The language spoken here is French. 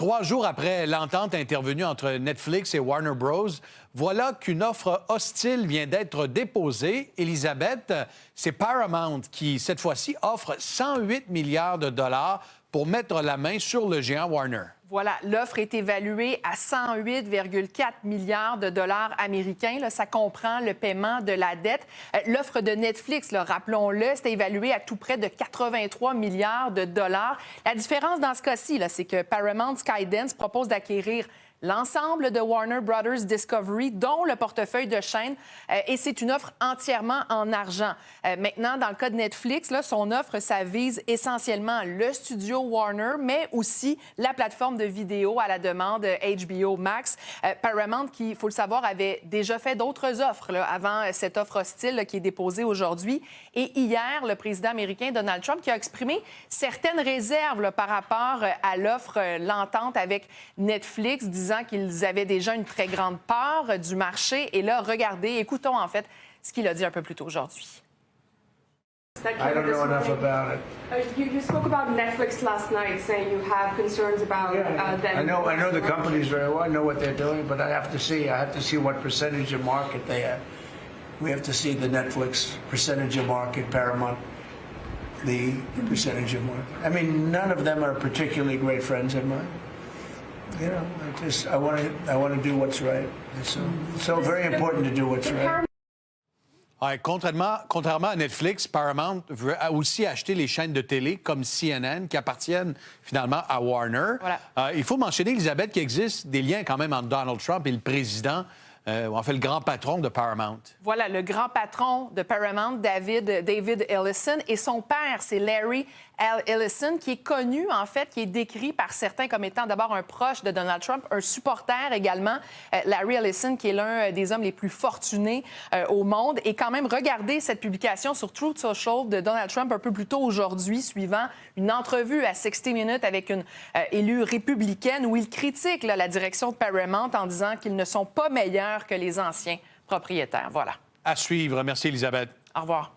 3 jours après l'entente intervenue entre Netflix et Warner Bros., voilà qu'une offre hostile vient d'être déposée. Élisabeth, c'est Paramount qui, cette fois-ci, offre 108 milliards de dollars pour mettre la main sur le géant Warner. Voilà, l'offre est évaluée à 108,4 milliards de dollars américains. Là, ça comprend le paiement de la dette. L'offre de Netflix, là, rappelons-le, c'était évalué à tout près de 83 milliards de dollars. La différence dans ce cas-ci, là, c'est que Paramount Skydance propose d'acquérir l'ensemble de Warner Brothers Discovery, dont le portefeuille de chaînes, et c'est une offre entièrement en argent. Maintenant, dans le cas de Netflix, là, son offre, ça vise essentiellement le studio Warner, mais aussi la plateforme de vidéo à la demande HBO Max. Paramount, qui, il faut le savoir, avait déjà fait d'autres offres là, avant cette offre hostile là, qui est déposée aujourd'hui. Et hier, le président américain Donald Trump qui a exprimé certaines réserves là, par rapport à l'offre, l'entente avec Netflix, disant qu'ils avaient déjà une très grande part du marché. Et là, regardez, écoutons en fait ce qu'il a dit un peu plus tôt aujourd'hui. I don't know enough about it. You spoke about Netflix last night, saying you have concerns about them. I know the companies very well. I know what they're doing, but I have to see what percentage of market they have. We have to see the Netflix percentage of market, Paramount, the percentage of market. I mean, none of them are particularly great friends of mine. You know, I want to do what's right. It's so very important to do what's right. Ouais, contrairement à Netflix, Paramount veut aussi acheter les chaînes de télé comme CNN qui appartiennent finalement à Warner. Voilà. Il faut mentionner, Elisabeth, qu'il existe des liens quand même entre Donald Trump et le président, ou en fait le grand patron de Paramount. Voilà, le grand patron de Paramount, David Ellison, et son père, c'est Larry Ellison, qui est connu, en fait, qui est décrit par certains comme étant d'abord un proche de Donald Trump, un supporter également. Larry Ellison, qui est l'un des hommes les plus fortunés au monde. Et quand même, regardez cette publication sur Truth Social de Donald Trump un peu plus tôt aujourd'hui, suivant une entrevue à 60 Minutes avec une élue républicaine où il critique là, la direction de Paramount en disant qu'ils ne sont pas meilleurs que les anciens propriétaires. Voilà. À suivre. Merci, Elisabeth. Au revoir.